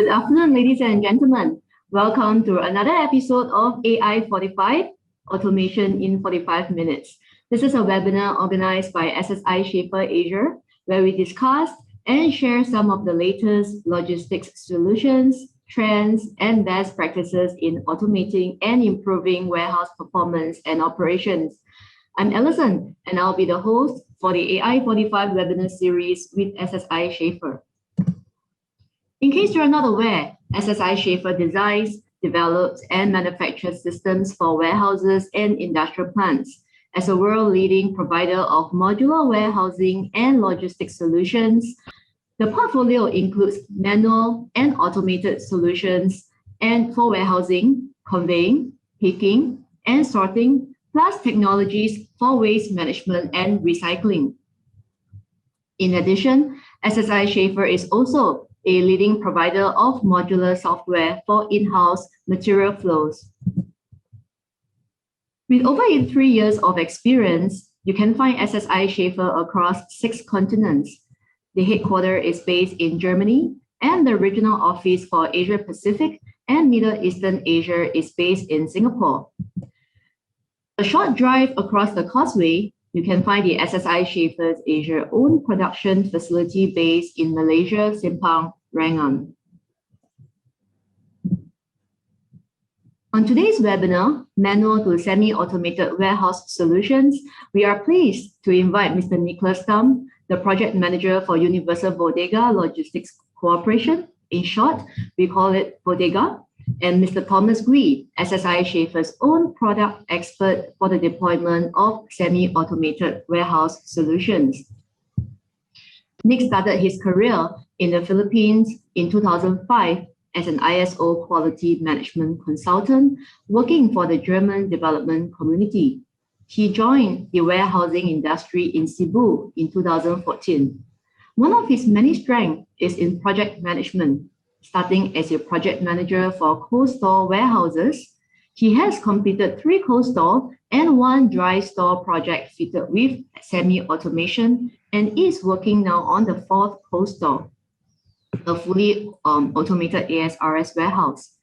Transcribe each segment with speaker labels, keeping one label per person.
Speaker 1: Good afternoon, ladies and gentlemen. Welcome to another episode of A-i45, Automation in 45 Minutes. This is a webinar organized by SSI SCHAEFER Asia, where we discuss and share some of the latest logistics solutions, trends, and best practices in automating and improving warehouse performance and operations. I'm Alison, and I'll be the host for the AI45 webinar series with SSI SCHAEFER. In case you're not aware, SSI SCHAEFER designs, develops, and manufactures systems for warehouses and industrial plants. As a world-leading provider of modular warehousing and logistics solutions, the portfolio includes manual and automated solutions and for warehousing, conveying, picking, and sorting, plus technologies for waste management and recycling. In addition, SSI SCHAEFER is also a leading provider of modular software for in-house material flows. With over 3 years of experience, you can find SSI SCHAEFER across 6 continents. The headquarters is based in Germany, and the regional office for Asia Pacific and Middle Eastern Asia is based in Singapore. A short drive across the causeway, you can find the SSI SCHAEFER's Asia own production facility based in Malaysia, Simpang, Rangoon. On today's webinar, Manual to Semi-Automated Warehouse Solutions, we are pleased to invite Mr. Nicholas Tam, the Project Manager for Universal Voldega3 Logistics Corporation. In short, we call it Voldega, and Mr. Thomas Gwee, SSI SCHAEFER's own product expert for the deployment of semi-automated warehouse solutions. Nick started his career in the Philippines in 2005 as an ISO quality management consultant working for the German development community. He joined the warehousing industry in Cebu in 2014. One of his many strengths is in project management. Starting as a project manager for cold store warehouses, he has completed 3 cold store and 1 dry store project fitted with semi-automation and is working now on the 4th cold store, a fully automated ASRS warehouse.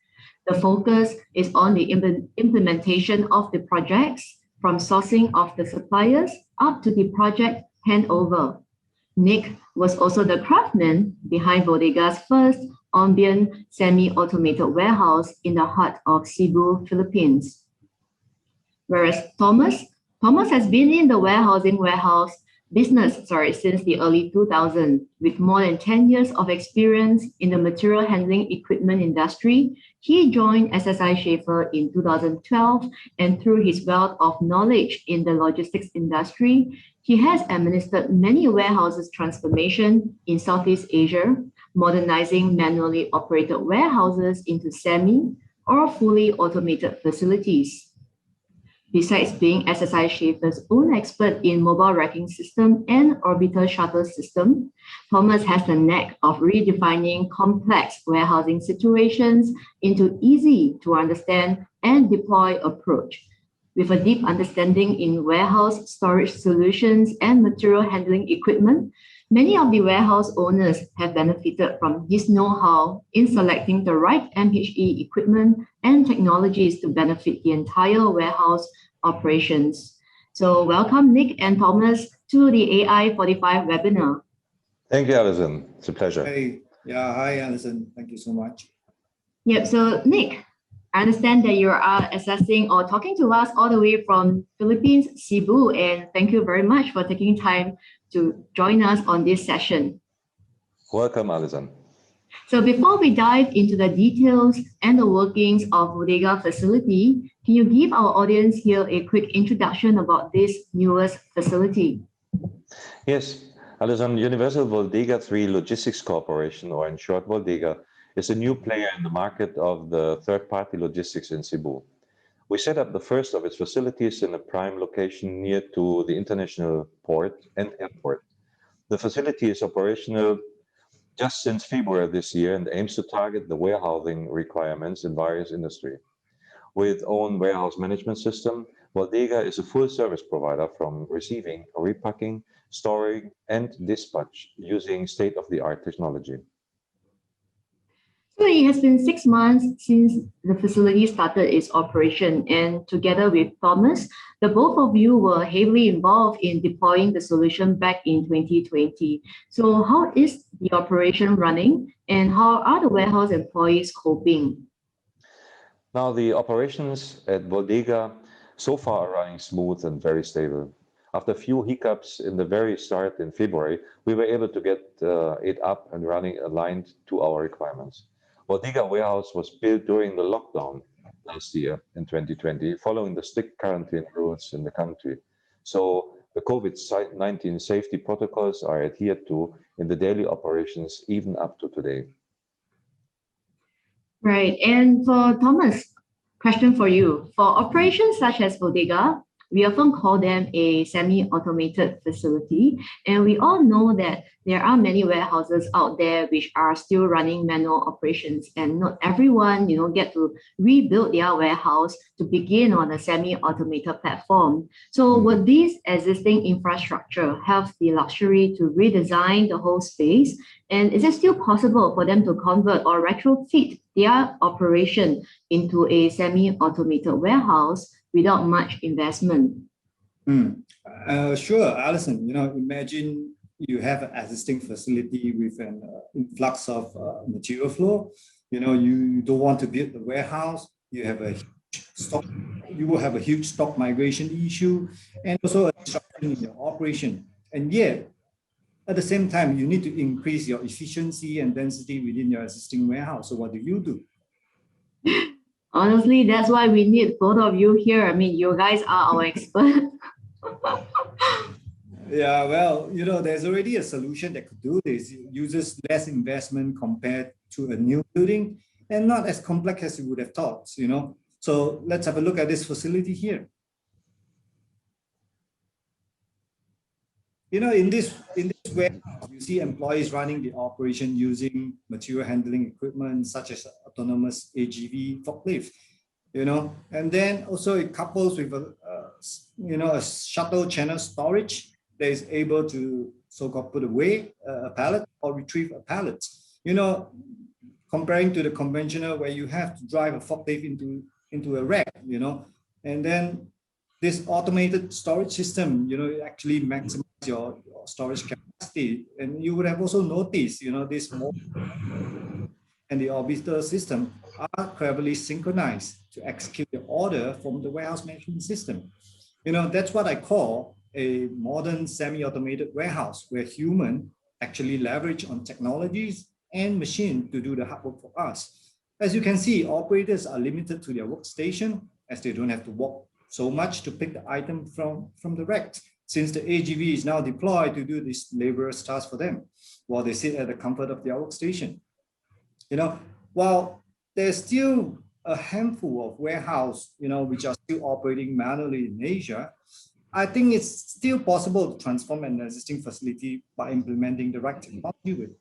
Speaker 1: The focus is on the implementation of the projects from sourcing of the suppliers up to the project handover. Nick was also the craftsman behind Voldega's first ambient semi-automated warehouse in the heart of Cebu, Philippines. Whereas Thomas has been in the warehouse business since the early 2000s. With more than 10 years of experience in the material handling equipment industry, he joined SSI SCHAEFER in 2012, and through his wealth of knowledge in the logistics industry, he has administered many warehouses transformation in Southeast Asia, modernizing manually operated warehouses into semi or fully automated facilities. Besides being SSI SCHAEFER's own expert in mobile racking system and orbital shuttle system, Thomas has the knack of redefining complex warehousing situations into easy to understand and deploy approach. With a deep understanding in warehouse storage solutions and material handling equipment, many of the warehouse owners have benefited from his know-how in selecting the right MHE equipment and technologies to benefit the entire warehouse operations. So welcome Nick and Thomas to the AI45 webinar.
Speaker 2: Thank you, Alison. It's a pleasure.
Speaker 3: Hey, yeah, hi, Alison. Thank you so much.
Speaker 1: Yep, so Nick, I understand that you are assessing or talking to us all the way from Philippines, Cebu, and thank you very much for taking time to join us on this session.
Speaker 2: Welcome, Alison.
Speaker 1: So before we dive into the details and the workings of Voldega facility, can you give our audience here a quick introduction about this newest facility?
Speaker 2: Yes, Alison, Universal Voldega3 Logistics Corporation, or in short Voldega, is a new player in the market of the third-party logistics in Cebu. We set up the first of its facilities in a prime location near to the international port and airport. The facility is operational just since February this year and aims to target the warehousing requirements in various industries. With own warehouse management system, Voldega is a full service provider from receiving, repacking, storing, and dispatch using state-of-the-art technology.
Speaker 1: So it has been 6 months since the facility started its operation, and together with Thomas, the both of you were heavily involved in deploying the solution back in 2020. So how is the operation running, and how are the warehouse employees coping?
Speaker 2: Now, the operations at Voldega so far are running smooth and very stable. After a few hiccups in the very start in February, we were able to get it up and running aligned to our requirements. Voldega warehouse was built during the lockdown last year in 2020, following the strict quarantine rules in the country. So the COVID-19 safety protocols are adhered to in the daily operations, even up to today.
Speaker 1: Right. And for Thomas, question for you. For operations such as Voldega, we often call them a semi-automated facility. And we all know that there are many warehouses out there which are still running manual operations, and not everyone, get to rebuild their warehouse to begin on a semi-automated platform. So would these existing infrastructure have the luxury to redesign the whole space? And is it still possible for them to convert or retrofit their operation into a semi-automated warehouse without much investment?
Speaker 3: Sure, Alison. Imagine you have an existing facility with an influx of material flow. You don't want to build the warehouse. You have a stock. You will have a huge stock migration issue, and also a disruption in your operation. And yet, at the same time, you need to increase your efficiency and density within your existing warehouse. So what do?
Speaker 1: Honestly, that's why we need both of you here. I mean, you guys are our experts.
Speaker 3: Yeah, well, there's already a solution that could do this. It uses less investment compared to a new building and not as complex as you would have thought, So let's have a look at this facility here. In this warehouse, you see employees running the operation using material handling equipment such as autonomous AGV forklift, and then also it couples with a shuttle channel storage that is able to so-called put away a pallet or retrieve a pallet. Comparing to the conventional where you have to drive a forklift into a rack, and then this automated storage system, actually maximizes your storage capacity. And you would have also noticed, this and the orbital system are cleverly synchronized to execute the order from the warehouse management system. That's what I call a modern semi-automated warehouse where human actually leverage on technologies and machine to do the hard work for us. As you can see, operators are limited to their workstation as they don't have to walk so much to pick the item from the rack, since the AGV is now deployed to do this laborious task for them while they sit at the comfort of their workstation. While there's still a handful of warehouses, which are still operating manually in Asia, I think it's still possible to transform an existing facility by implementing the right technology with it.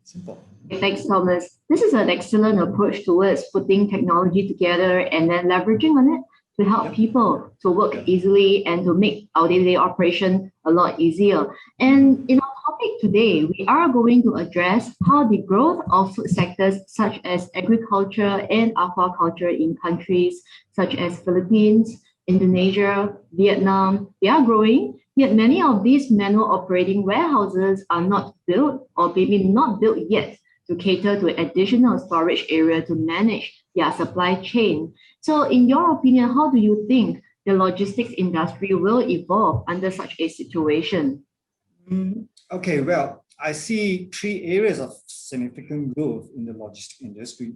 Speaker 3: Simple.
Speaker 1: Thanks, Thomas. This is an excellent approach towards putting technology together and then leveraging on it to help people to work easily and to make our day-to-day operation a lot easier. And in our topic today, we are going to address how the growth of food sectors such as agriculture and aquaculture in countries such as Philippines, Indonesia, Vietnam, they are growing, yet many of these manual operating warehouses are not built or maybe not built yet to cater to additional storage area to manage their supply chain. So in your opinion, how do you think the logistics industry will evolve under such a situation?
Speaker 3: Okay, well, I see 3 areas of significant growth in the logistics industry,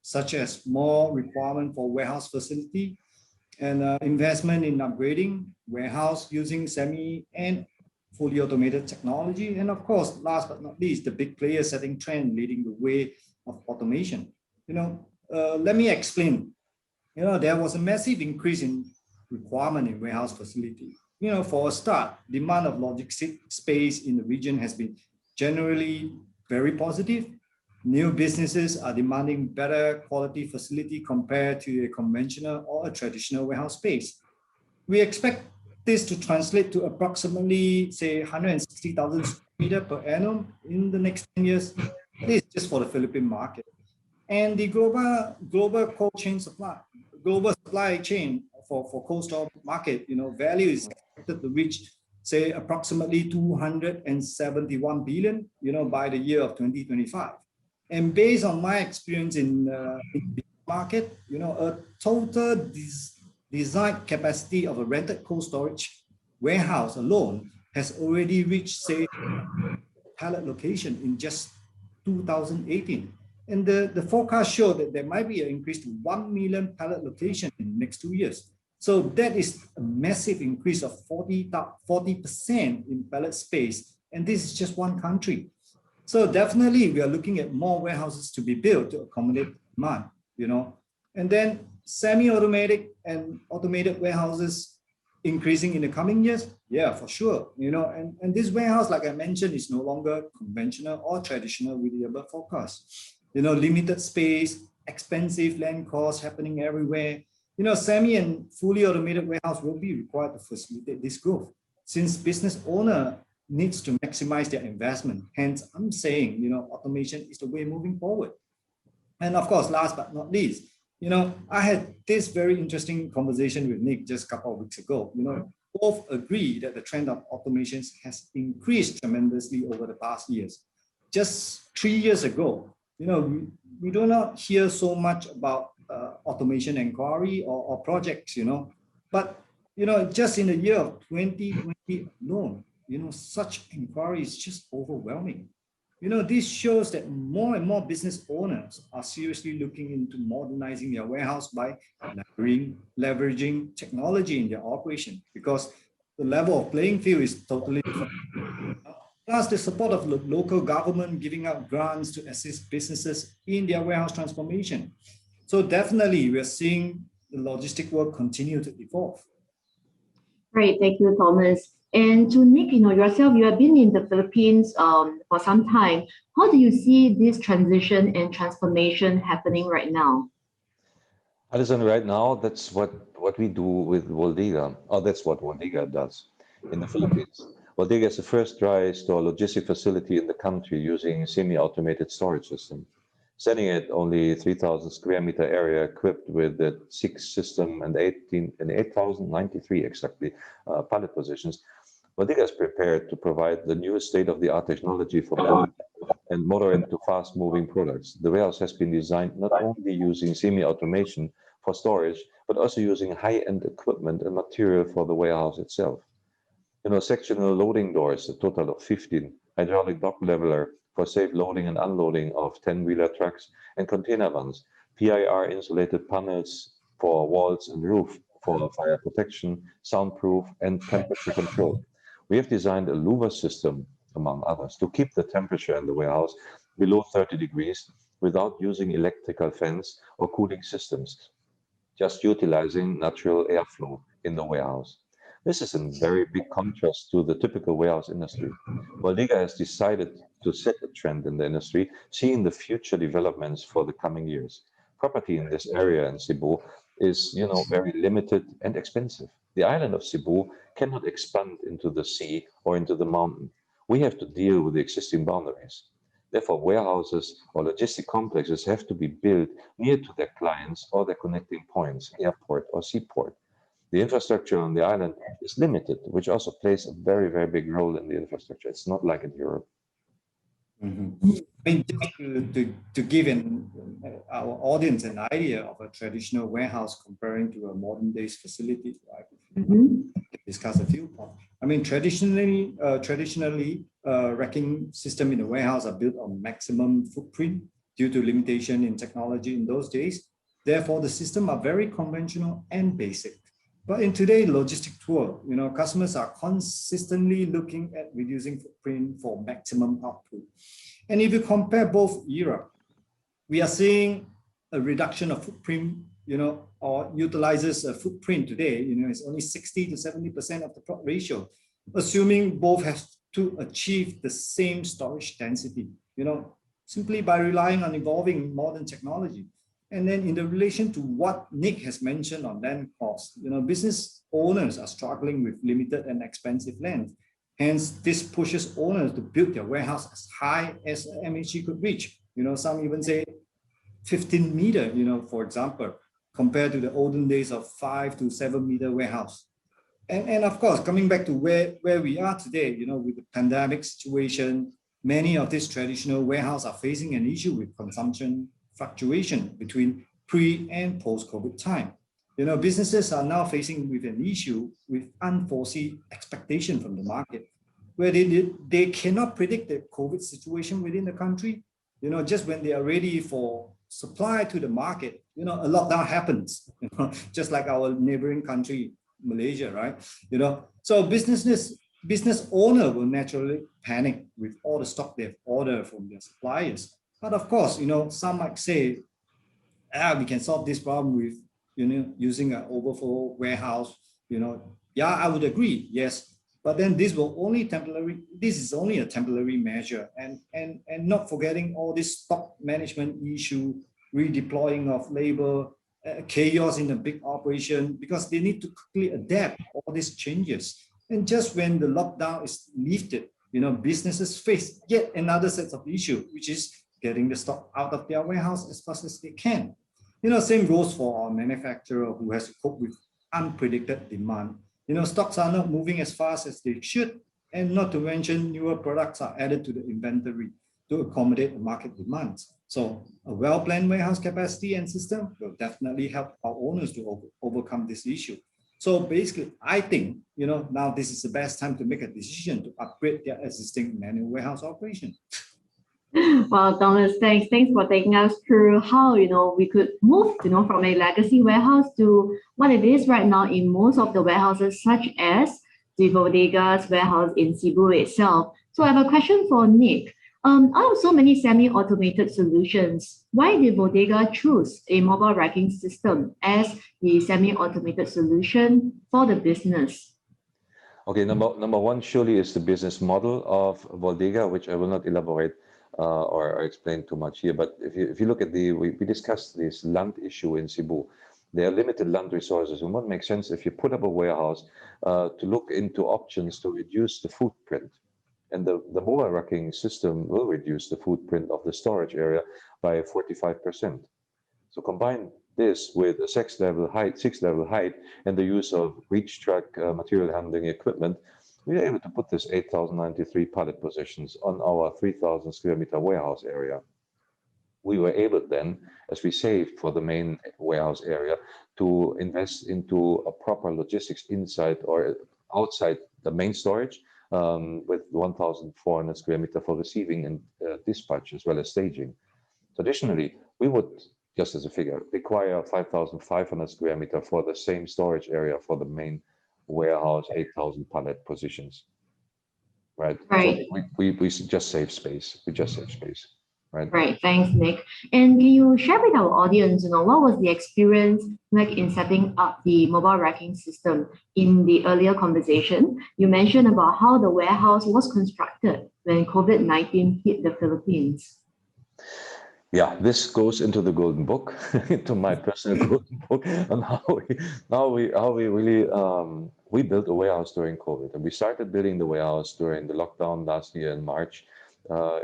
Speaker 3: such as more requirement for warehouse facility and investment in upgrading warehouse using semi and fully automated technology. And of course, last but not least, the big players setting trend leading the way of automation. Let me explain. There was a massive increase in requirement in warehouse facility. For a start, demand of logistics space in the region has been generally very positive. New businesses are demanding better quality facility compared to a conventional or a traditional warehouse space. We expect this to translate to approximately, say, 160,000 square meters per annum in the next 10 years. This is just for the Philippine market. And the global supply chain for cold store market, value is expected to reach, say, approximately 271 billion, by the year of 2025. And based on my experience in the market, a total design capacity of a rented cold storage warehouse alone has already reached, say, pallet location in just 2018. And the forecast show that there might be an increase to 1 million pallet location in the next 2 years. So that is a massive increase of 40% in pallet space. And this is just one country. So definitely we are looking at more warehouses to be built to accommodate demand, And then semi-automatic and automated warehouses increasing in the coming years? Yeah, for sure. And this warehouse, like I mentioned, is no longer conventional or traditional with the above forecast. Limited space, expensive land costs happening everywhere. Semi and fully automated warehouse will be required to facilitate this growth, since business owner needs to maximize their investment. Hence, I'm saying, automation is the way moving forward. And of course, last but not least, I had this very interesting conversation with Nick just a couple of weeks ago. Both agree that the trend of automations has increased tremendously over the past years. Just 3 years ago, we do not hear so much about automation inquiry or projects, but, just in the year of 2020 alone, such inquiry is just overwhelming. This shows that more and more business owners are seriously looking into modernizing their warehouse by leveraging technology in their operation, because the level of playing field is totally different. Plus, the support of the local government giving out grants to assist businesses in their warehouse transformation. So definitely, we are seeing the logistic work continue to evolve.
Speaker 1: Great, thank you, Thomas. And to Nick, yourself, you have been in the Philippines for some time. How do you see this transition and transformation happening right now?
Speaker 2: Alison, right now, that's what we do with Voldega, or that's what Voldega does in the Philippines. Voldega is the first dry store logistic facility in the country using semi-automated storage system. Standing at only 3,000 square meter area, equipped with the 6 system and 8,093 exactly pallet positions, Voldega is prepared to provide the newest state-of-the-art technology for bulk and moderate to fast-moving products. The warehouse has been designed not only using semi-automation for storage, but also using high-end equipment and material for the warehouse itself. Sectional loading doors, a total of 15, hydraulic dock leveler for safe loading and unloading of 10-wheeler trucks and container vans, PIR insulated panels for walls and roof for fire protection, soundproof, and temperature control. We have designed a louver system, among others, to keep the temperature in the warehouse below 30 degrees without using electrical fans or cooling systems, just utilizing natural airflow in the warehouse. This is in very big contrast to the typical warehouse industry. Voldega has decided to set a trend in the industry, seeing the future developments for the coming years. Property in this area in Cebu is, very limited and expensive. The island of Cebu cannot expand into the sea or into the mountain. We have to deal with the existing boundaries. Therefore, warehouses or logistic complexes have to be built near to their clients or their connecting points, airport or seaport. The infrastructure on the island is limited, which also plays a very, very big role in the infrastructure. It's not like in Europe.
Speaker 3: Mm-hmm. I mean, just to give our audience an idea of a traditional warehouse comparing to a modern day facility, right? Mm-hmm. Discuss a few points. I mean, traditionally, racking system in the warehouse are built on maximum footprint due to limitation in technology in those days. Therefore, the system are very conventional and basic. But in today's logistic tour, customers are consistently looking at reducing footprint for maximum output. And if you compare both era, we are seeing a reduction of footprint, or utilizes a footprint today, it's only 60 to 70% of the ratio, assuming both have to achieve the same storage density, simply by relying on evolving modern technology. And then in the relation to what Nick has mentioned on land costs, business owners are struggling with limited and expensive land. Hence, this pushes owners to build their warehouse as high as MHE could reach. Some even say 15 meter, for example, compared to the olden days of 5 to 7 meter warehouse. And of course, coming back to where we are today, with the pandemic situation, many of these traditional warehouses are facing an issue with consumption fluctuation between pre and post-COVID time. Businesses are now facing with an issue with unforeseen expectation from the market, where they cannot predict the COVID situation within the country. Just when they are ready for supply to the market, a lockdown happens, just like our neighboring country, Malaysia, right? So business owner will naturally panic with all the stock they've ordered from their suppliers. But of course, some might say, we can solve this problem with, using an overflow warehouse. Yeah, I would agree, yes. But then this is only a temporary measure, and not forgetting all this stock management issue, redeploying of labor, chaos in a big operation, because they need to quickly adapt all these changes. And just when the lockdown is lifted, businesses face yet another set of issues, which is getting the stock out of their warehouse as fast as they can. Same goes for our manufacturer who has to cope with unpredicted demand. Stocks are not moving as fast as they should, and not to mention newer products are added to the inventory to accommodate the market demands. So a well-planned warehouse capacity and system will definitely help our owners to overcome this issue. So basically, I think, now this is the best time to make a decision to upgrade their existing manual warehouse operation.
Speaker 1: Well, Thomas, thanks for taking us through how, we could move, from a legacy warehouse to what it is right now in most of the warehouses, such as the Vodega's warehouse in Cebu itself. So I have a question for Nick. Out of so many semi-automated solutions, why did Voldega choose a mobile racking system as the semi-automated solution for the business?
Speaker 2: Okay, number one surely is the business model of Voldega, which I will not elaborate or explain too much here. But if you look at we discussed this land issue in Cebu. There are limited land resources, and what makes sense if you put up a warehouse to look into options to reduce the footprint. And the mobile racking system will reduce the footprint of the storage area by 45%. So combine this with a six-level height, and the use of reach track material handling equipment, we are able to put this 8,093 pallet positions on our 3,000 square meter warehouse area. We were able then, as we saved for the main warehouse area, to invest into a proper logistics inside or outside the main storage, with 1,400 square meter for receiving and dispatch, as well as staging. Traditionally, we would, just as a figure, require 5,500 square meter for the same storage area for the main warehouse, 8,000 pallet positions. Right. So we just save space. Right.
Speaker 1: Right. Thanks, Nick. And can you share with our audience, what was the experience like in setting up the mobile racking system? In the earlier conversation, you mentioned about how the warehouse was constructed when COVID-19 hit the Philippines.
Speaker 2: Yeah, this goes into the golden book, into my personal golden book, on how we really we built a warehouse during COVID, and we started building the warehouse during the lockdown last year in March.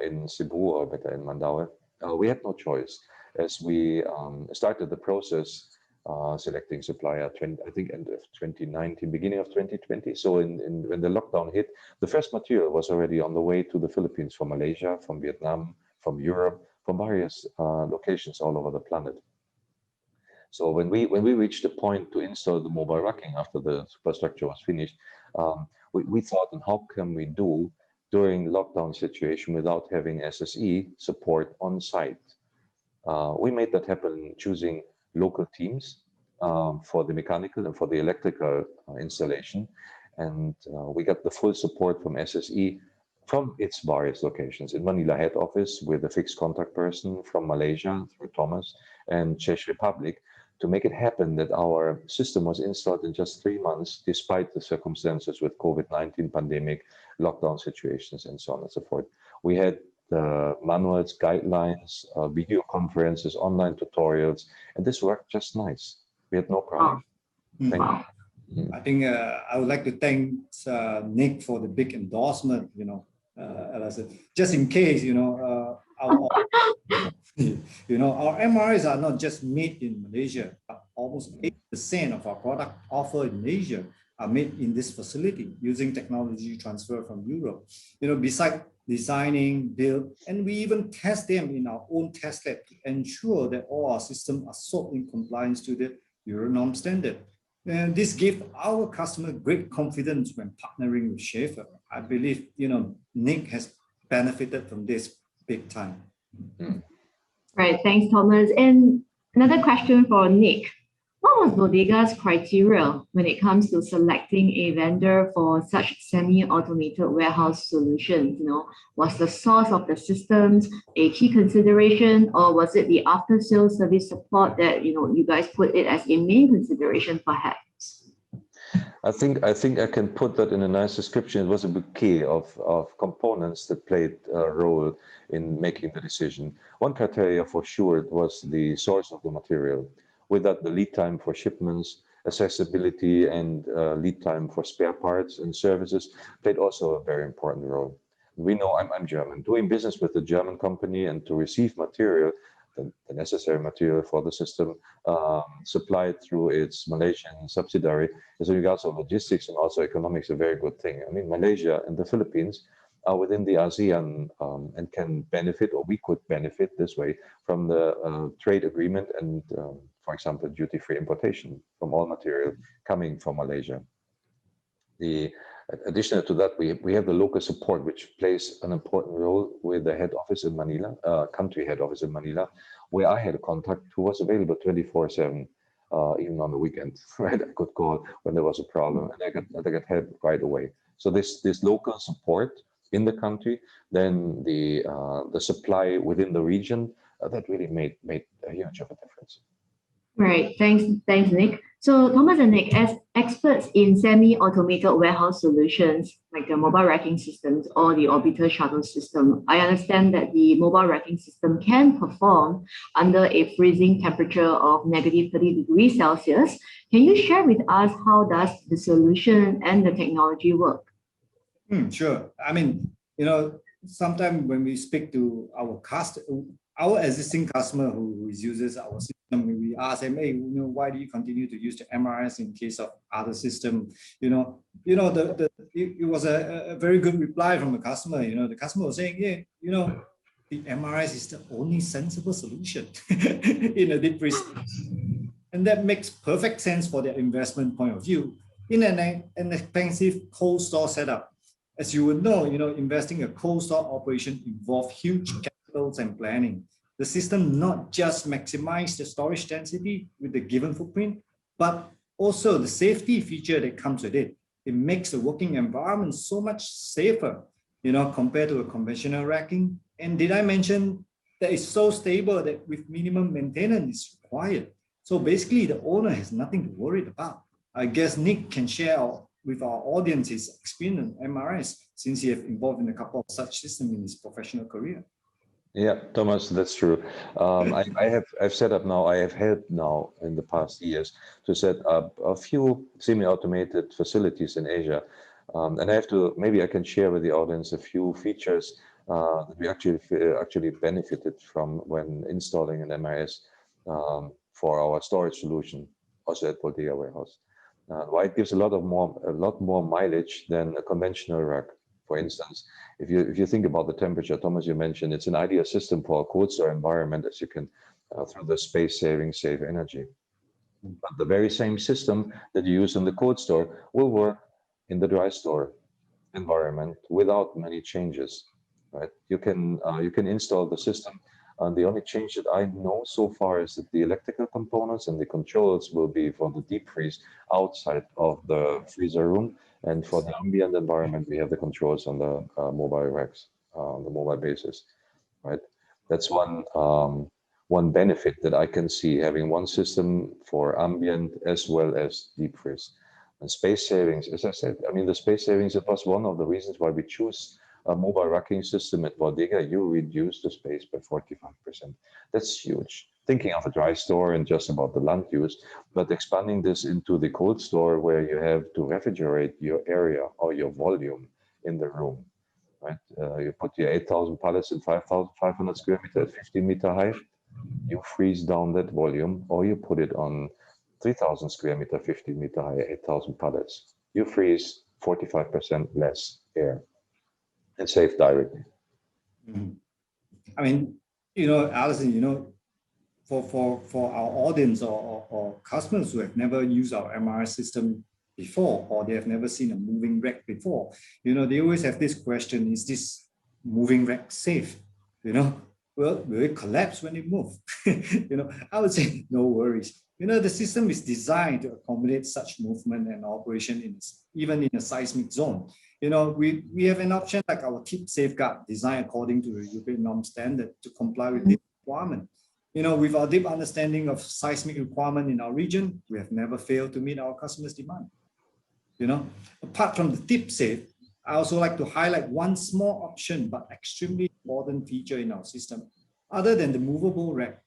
Speaker 2: In Cebu, or better in Mandaue. We had no choice as we started the process selecting supplier, I think end of 2019, beginning of 2020. So when the lockdown hit, the first material was already on the way to the Philippines from Malaysia, from Vietnam, from Europe, from various locations all over the planet. So when we reached the point to install the mobile racking after the superstructure was finished, we thought, and how can we do during lockdown situation without having SSE support on site? We made that happen choosing local teams for the mechanical and for the electrical installation. And we got the full support from SSE from its various locations. In Manila head office with a fixed contact person, from Malaysia through Thomas, and Czech Republic, to make it happen that our system was installed in just 3 months, despite the circumstances with COVID-19 pandemic, lockdown situations, and so on and so forth. We had the manuals, guidelines, video conferences, online tutorials, and this worked just nice. We had no problem. Thank you.
Speaker 3: I think I would like to thank Nick for the big endorsement, just in case, You know, our MRIs are not just made in Malaysia, but almost 8% of our product offered in Asia are made in this facility using technology transfer from Europe. You know, besides designing, build, and we even test them in our own test lab to ensure that all our systems are so in compliance to the Euronorm standard. And this gives our customer great confidence when partnering with SCHAEFER. I believe, you know, Nick has benefited from this big time.
Speaker 1: Right, thanks, Thomas. And another question for Nick. What was Vodega's criteria when it comes to selecting a vendor for such semi-automated warehouse solutions? You know, was the source of the systems a key consideration, or was it the after-sales service support that, you know, you guys put it as a main consideration perhaps?
Speaker 2: I think I can put that in a nice description. It was a bouquet of components that played a role in making the decision. One criteria for sure was the source of the material. With that, the lead time for shipments, accessibility, and lead time for spare parts and services played also a very important role. We know I'm German. Doing business with a German company and to receive material, the necessary material for the system, supplied through its Malaysian subsidiary, is in regards of logistics and also economics a very good thing. I mean, Malaysia and the Philippines are within the ASEAN and can benefit, or we could benefit this way, from the trade agreement and, for example, duty-free importation from all material coming from Malaysia. Additional to that, we have the local support, which plays an important role with the head office in Manila, country head office in Manila, where I had a contact who was available 24/7, even on the weekend. Right, I could call when there was a problem, and I got help right away. So this local support in the country, then the supply within the region, that really made a huge of a difference.
Speaker 1: Right, thanks, Nick. So Thomas and Nick, as experts in semi-automated warehouse solutions, like the mobile racking systems or the orbital shuttle system, I understand that the mobile racking system can perform under a freezing temperature of -30 degrees Celsius. Can you share with us how does the solution and the technology work?
Speaker 3: Sure. I mean, you know, sometimes when we speak to our existing customer who uses our system, we ask them, hey, you know, why do you continue to use the MRS in case of other system? It was a very good reply from the customer. You know, the customer was saying, yeah, you know, the MRS is the only sensible solution in a deep freeze. And that makes perfect sense for their investment point of view. In an expensive cold store setup, as you would know, investing in a cold store operation involves huge capitals and planning. The system not just maximizes the storage density with the given footprint, but also the safety feature that comes with it. It makes the working environment so much safer, compared to a conventional racking. And did I mention that it's so stable that with minimum maintenance is required? So basically, the owner has nothing to worry about. I guess Nick can share with our audience his experience in MRS, since he has involved in a couple of such systems in his professional career.
Speaker 2: Yeah, Thomas, that's true. I've set up now, I have helped now in the past years to set up a few semi-automated facilities in Asia. And I have to, maybe I can share with the audience a few features that we actually benefited from when installing an MRS for our storage solution, also at Voldega Warehouse. Why it gives a lot more mileage than a conventional rack. For instance, if you think about the temperature, Thomas, you mentioned it's an ideal system for a cold store environment, as you can, through the space saving, save energy. But the very same system that you use in the cold store will work in the dry store environment without many changes, right? You can install the system. And the only change that I know so far is that the electrical components and the controls will be for the deep freeze outside of the freezer room. And for the ambient environment, we have the controls on the mobile racks, on the mobile basis, right? That's one benefit that I can see, having one system for ambient as well as deep freeze. And space savings, as I said, I mean, the space savings, it was one of the reasons why we choose a mobile racking system at Voldega. You reduce the space by 45%. That's huge. Thinking of a dry store and just about the land use, but expanding this into the cold store where you have to refrigerate your area or your volume in the room. right? You put your 8,000 pallets in 5,500 square meter at 15-meter height, you freeze down that volume, or you put it on 3,000 square meter, 15-meter high, 8,000 pallets. You freeze 45% less air and save directly.
Speaker 3: I mean, Alison, for our audience or customers who have never used our MRI system before, or they have never seen a moving rack before, they always have this question: is this moving rack safe? Well, will it collapse when it moves? I would say no worries. The system is designed to accommodate such movement and operation even in a seismic zone. We have an option like our tip safeguard designed according to the European norm standard to comply with this requirement. With our deep understanding of seismic requirement in our region, we have never failed to meet our customers' demand. Apart from the tip safe, I also like to highlight one small option but extremely important feature in our system. Other than the movable rack,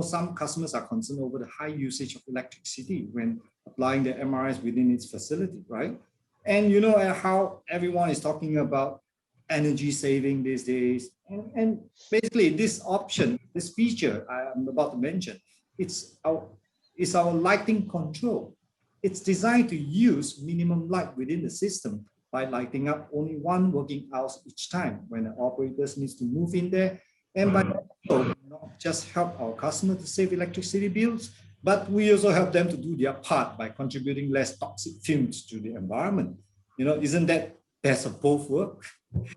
Speaker 3: some customers are concerned over the high usage of electricity when applying the MRIs within its facility, right? And how everyone is talking about energy saving these days. And basically this option, this feature I'm about to mention, it's our lighting control. It's designed to use minimum light within the system by lighting up only one working hour each time when the operators needs to move in there. And by also not just help our customer to save electricity bills, but we also help them to do their part by contributing less toxic fumes to the environment. Isn't that best of both work?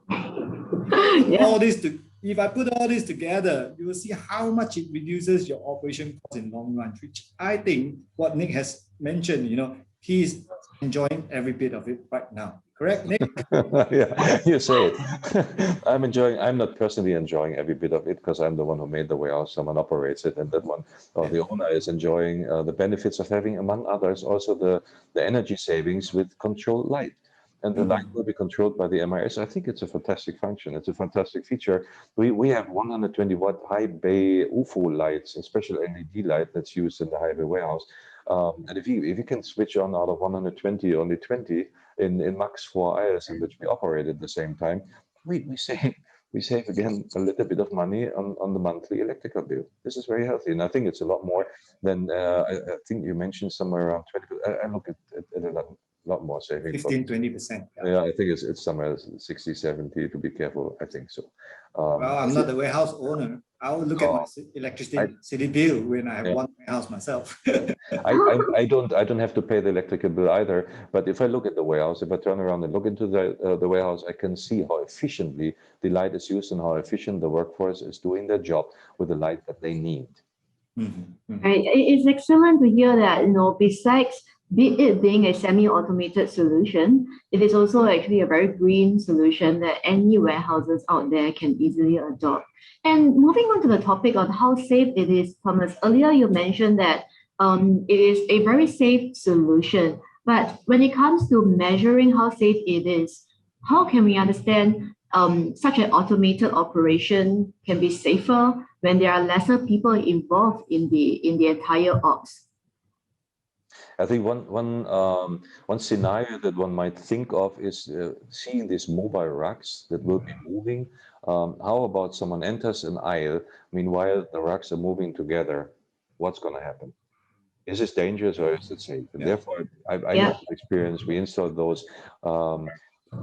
Speaker 1: Yeah.
Speaker 3: If I put all this together, you will see how much it reduces your operation costs in long run, which I think what Nick has mentioned, he's enjoying every bit of it right now. Correct, Nick?
Speaker 2: Yeah, you say it. I'm not personally enjoying every bit of it because I'm the one who made the warehouse, someone operates it, and that one, or the owner is enjoying the benefits of having, among others, also the energy savings with controlled light. And the light will be controlled by the MRS. I think it's a fantastic function. It's a fantastic feature. We have 120 watt high bay UFO lights, a special LED light that's used in the highway warehouse. And if you can switch on out of 120, only 20 in max 4 aisles in which we operate at the same time, we save again a little bit of money on the monthly electrical bill. This is very healthy, and I think it's a lot more than I think you mentioned somewhere around 20. I look at a lot more saving.
Speaker 3: 15-20%.
Speaker 2: Yeah, I think it's somewhere 60-70 to be careful. I think so.
Speaker 3: Well, I'm not the warehouse owner. I will look at my electricity bill when I have one warehouse myself.
Speaker 2: I don't have to pay the electrical bill either. But if I look at the warehouse, if I turn around and look into the warehouse, I can see how efficiently the light is used and how efficient the workforce is doing their job with the light that they need.
Speaker 1: It's excellent to hear that, besides it being a semi-automated solution, it is also actually a very green solution that any warehouses out there can easily adopt. And moving on to the topic on how safe it is, Thomas, earlier you mentioned that it is a very safe solution. But when it comes to measuring how safe it is, how can we understand such an automated operation can be safer when there are lesser people involved in the entire ops?
Speaker 2: I think one scenario that one might think of is seeing these mobile racks that will be moving. How about someone enters an aisle, meanwhile the racks are moving together? What's going to happen? Is this dangerous or is it safe? And therefore, I know from experience, we installed those.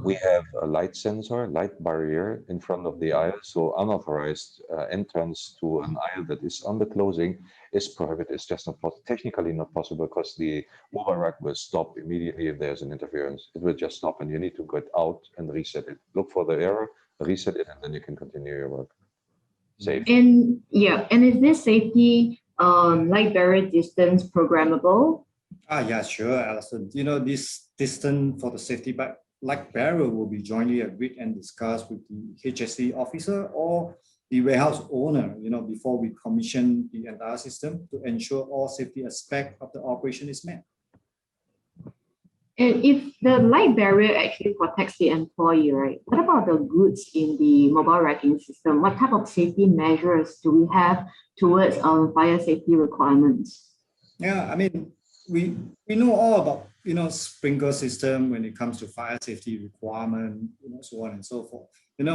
Speaker 2: We have a light sensor, light barrier in front of the aisle. So unauthorized entrance to an aisle that is on the closing is prohibited. It's just not technically not possible because the mobile rack will stop immediately if there's an interference. It will just stop and you need to get out and reset it. Look for the error, reset it, and then you can continue your work. Safe.
Speaker 1: And is this safety light barrier distance programmable?
Speaker 3: Yeah, sure, Alison. This distance for the safety light barrier will be jointly agreed and discussed with the HSE officer or the warehouse owner, before we commission the entire system to ensure all safety aspects of the operation is met.
Speaker 1: And if the light barrier actually protects the employee, right? What about the goods in the mobile racking system? What type of safety measures do we have towards fire safety requirements?
Speaker 3: Yeah, I mean, we know all about sprinkler system when it comes to fire safety requirement, so on and so forth.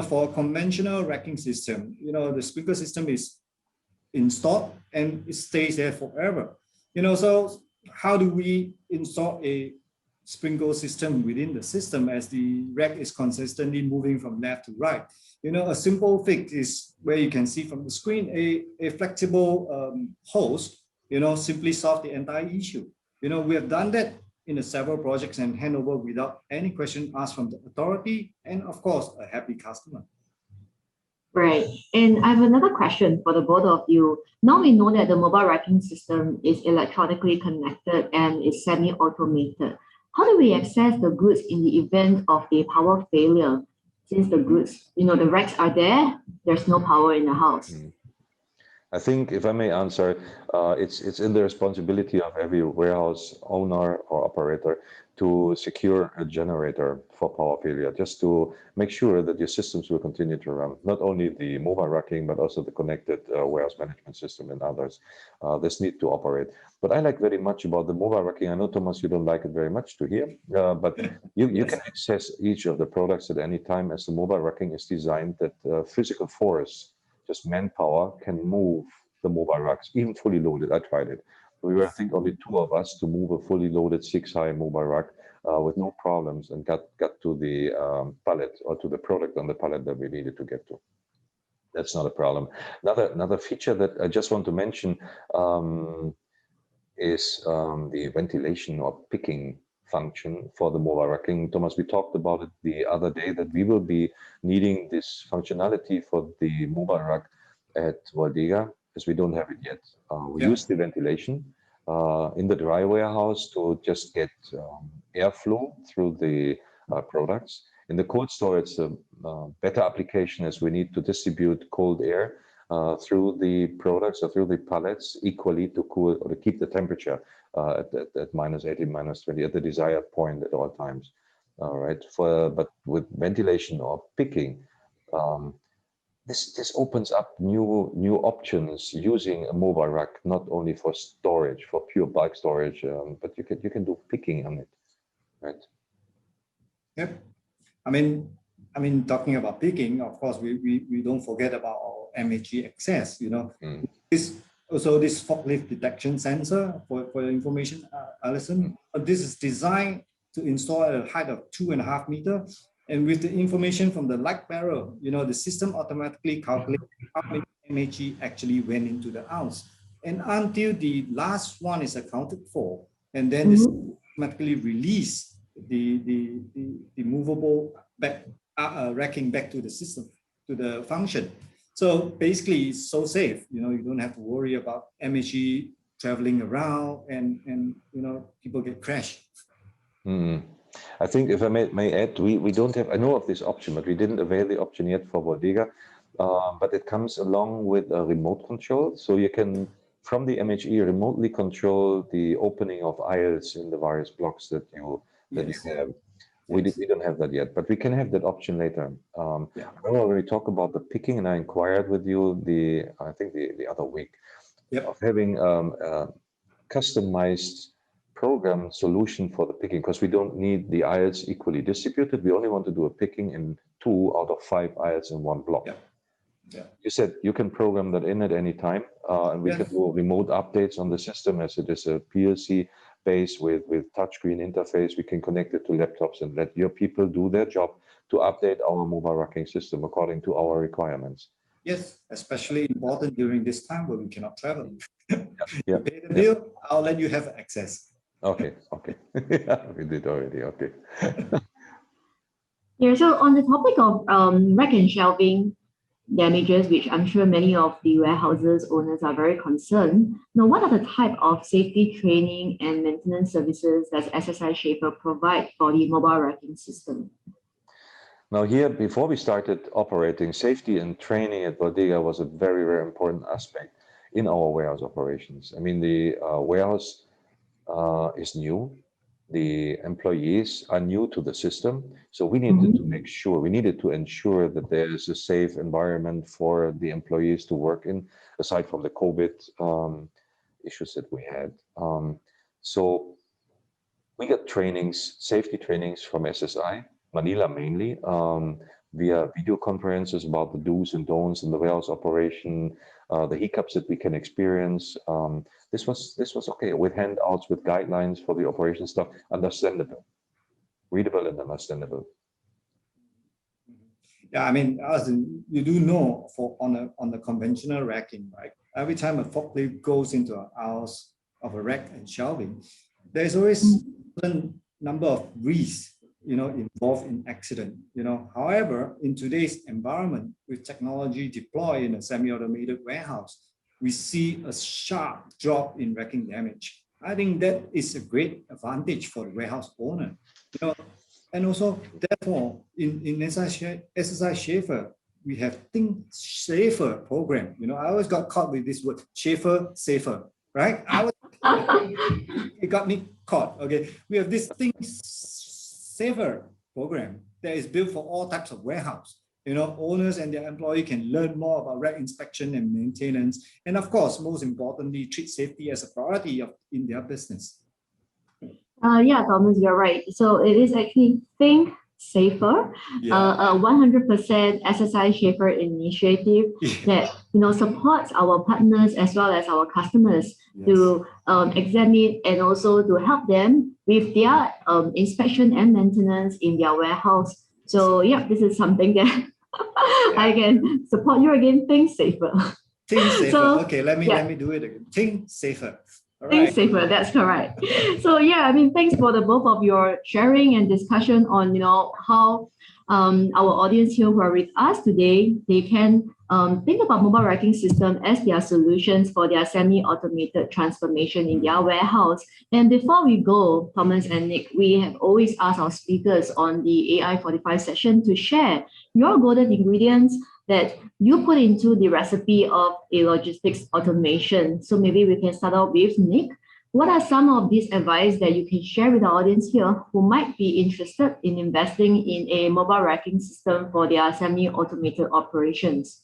Speaker 3: For a conventional racking system, the sprinkler system is installed and it stays there forever. So how do we install a sprinkler system within the system as the rack is consistently moving from left to right? A simple fix is where you can see from the screen, a flexible hose, simply solve the entire issue. We have done that in several projects and hand over without any question asked from the authority, and of course, a happy customer.
Speaker 1: Right. And I have another question for the both of you. Now we know that the mobile racking system is electronically connected and is semi-automated. How do we access the goods in the event of a power failure? Since the goods, the racks are there, there's no power in the house.
Speaker 2: I think, if I may answer, it's in the responsibility of every warehouse owner or operator to secure a generator for power failure, just to make sure that your systems will continue to run. Not only the mobile racking, but also the connected warehouse management system and others. This need to operate. But I like very much about the mobile racking. I know, Thomas, you don't like it very much to hear, but you can access each of the products at any time, as the mobile racking is designed that physical force, just manpower, can move the mobile racks, even fully loaded. I tried it. We were, I think, only 2 of us to move a fully loaded 6-high mobile rack with no problems, and got to the pallet, or to the product on the pallet that we needed to get to. That's not a problem. Another feature that I just want to mention is the ventilation or picking function for the mobile racking. Thomas, we talked about it the other day, that we will be needing this functionality for the mobile rack at Voldega, as we don't have it yet. We use the ventilation in the dry warehouse to just get airflow through the products. In the cold store, it's a better application, as we need to distribute cold air through the products or through the pallets equally to cool or to keep the temperature at -18, -20 at the desired point at all times. All right. But with ventilation or picking, this opens up new options using a mobile rack, not only for storage, for pure bulk storage, but you can do picking on it, right?
Speaker 3: Yep. I mean, talking about picking, of course, we don't forget about our MHE access. This forklift detection sensor, for your information, Alison. This is designed to install at a height of 2.5 meters. And with the information from the light barrel, the system automatically calculates how many MHE actually went into the house. And until the last one is accounted for, and then this automatically release the movable racking back to the system, to the function. So basically, it's so safe. You don't have to worry about MHE traveling around and people get crashed.
Speaker 2: I think, if I may add, we don't have, I know of this option, but we didn't avail the option yet for Voldega, but it comes along with a remote control. So you can, from the MHE, remotely control the opening of aisles in the various blocks that you have. We don't have that yet, but we can have that option later. I remember when we talk about the picking, and I inquired with you I think the other week, of having customized program solution for the picking, because we don't need the aisles equally distributed. We only want to do a picking in 2 out of 5 aisles in one block. You said you can program that in at any time, and we can do remote updates on the system, as it is a PLC base with touchscreen interface. We can connect it to laptops and let your people do their job to update our mobile racking system according to our requirements.
Speaker 3: Yes, especially important during this time where we cannot travel. You pay the bill, I'll let you have access.
Speaker 2: Okay. We did already. Okay.
Speaker 1: So on the topic of rack and shelving damages, which I'm sure many of the warehouses owners are very concerned. Now, what are the type of safety training and maintenance services does SSI SCHAEFER provide for the mobile racking system?
Speaker 2: Now here, before we started operating, safety and training at Voldega was a very, very important aspect in our warehouse operations. I mean, the warehouse is new. The employees are new to the system. So we needed to make sure, we needed to ensure that there is a safe environment for the employees to work in, aside from the COVID issues that we had. So We got trainings, safety trainings from SSI, Manila mainly, via video conferences about the do's and don'ts in the warehouse operation, the hiccups that we can experience. This was okay, with handouts, with guidelines for the operation stuff, understandable, readable and understandable.
Speaker 3: Yeah, I mean, as you do know, on the conventional racking, right? Every time a forklift goes into an aisles of a rack and shelving, there's always a number of risks, involved in accident. However, in today's environment, with technology deployed in a semi-automated warehouse, we see a sharp drop in racking damage. I think that is a great advantage for the warehouse owner. And also, therefore, in SSI SCHAEFER, we have Think Safer program. I always got caught with this word, SCHAEFER, safer, right? It got me caught. Okay, we have this Think Safer program that is built for all types of warehouse. Owners and their employee can learn more about rack inspection and maintenance, and of course, most importantly, treat safety as a priority in their business.
Speaker 1: Yeah, Thomas, you're right. So it is actually Think Safer, a 100% SSI SCHAEFER initiative that supports our partners as well as our customers to examine and also to help them with their inspection and maintenance in their warehouse. So yeah, this is something that I can support you again. Think Safer.
Speaker 3: Think Safer. So, okay, let me do it again. Think Safer.
Speaker 1: Think Safer, that's correct. So yeah, I mean, thanks for the both of your sharing and discussion on how our audience here who are with us today, they can think about mobile racking system as their solutions for their semi-automated transformation in their warehouse. And before we go, Thomas and Nick, we have always asked our speakers on the AI45 session to share your golden ingredients that you put into the recipe of a logistics automation. So maybe we can start out with Nick. What are some of these advice that you can share with the audience here who might be interested in investing in a mobile racking system for their semi-automated operations?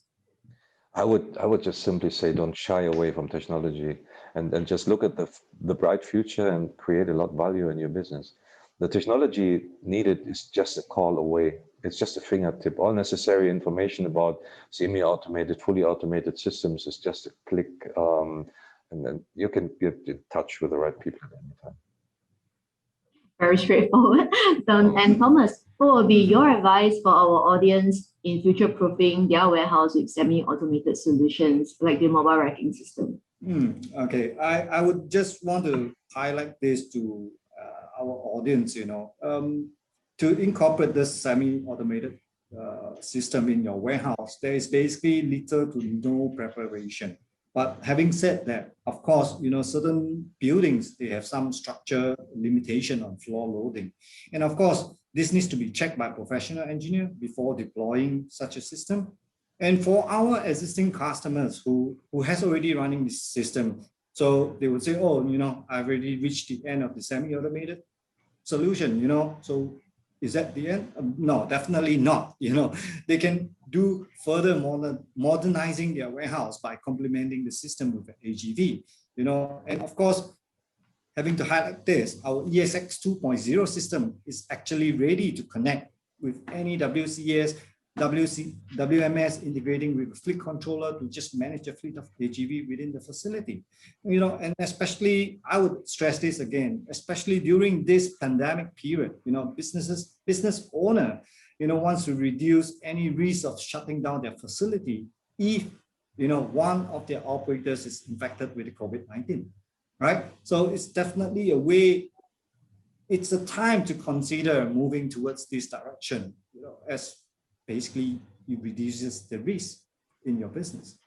Speaker 2: I would just simply say, don't shy away from technology and just look at the bright future and create a lot of value in your business. The technology needed is just a call away. It's just a fingertip. All necessary information about semi-automated, fully automated systems is just a click, and then you can get in touch with the right people at any time.
Speaker 1: Very straightforward. And Thomas, what will be your advice for our audience in future-proofing their warehouse with semi-automated solutions like the mobile racking system?
Speaker 3: Okay, I would just want to highlight this to our audience, to incorporate this semi-automated system in your warehouse. There is basically little to no preparation. But having said that, of course, certain buildings, they have some structure limitation on floor loading. And of course, this needs to be checked by a professional engineer before deploying such a system. And for our existing customers who has already running this system, so they would say, oh, I've already reached the end of the semi-automated solution, so is that the end? No, definitely not. They can do further modernizing their warehouse by complementing the system with an AGV, and of course, having to highlight this, our ESX 2.0 system is actually ready to connect with any WCS, WMS integrating with a fleet controller to just manage a fleet of AGV within the facility. And especially, I would stress this again, especially during this pandemic period, business owner, wants to reduce any risk of shutting down their facility if, one of their operators is infected with the COVID-19, right? So it's definitely a way, it's a time to consider moving towards this direction, as basically it reduces the risk in your business.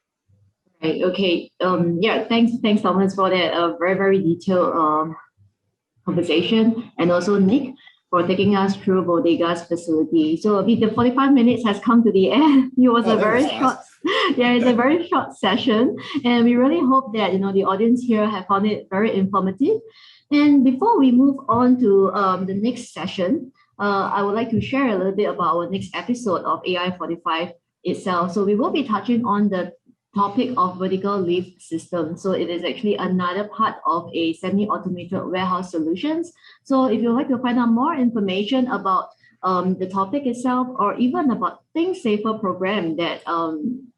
Speaker 1: Right. Okay. Yeah. Thanks, Thomas, for that very, very detailed conversation, and also Nick for taking us through Voldega's facility. So the 45 minutes has come to the end. It was a very short. Yeah, it's a very short session, and we really hope that the audience here have found it very informative. And before we move on to the next session, I would like to share a little bit about our next episode of AI45 itself. So we will be touching on the topic of vertical lift system. So it is actually another part of a semi-automated warehouse solutions. So if you'd like to find out more information about the topic itself, or even about Think Safer program that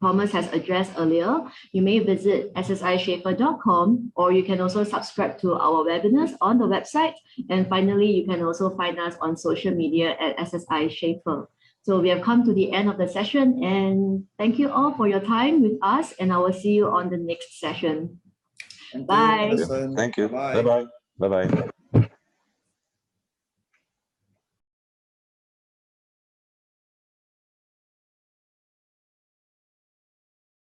Speaker 1: Thomas has addressed earlier, you may visit SSISCHAEFER.com, or you can also subscribe to our webinars on the website. And finally, you can also find us on social media at SSI SCHAEFER. So we have come to the end of the session, and thank you all for your time with us, and I will see you on the next session. Bye.
Speaker 2: Thank you. Bye-bye. Bye-bye.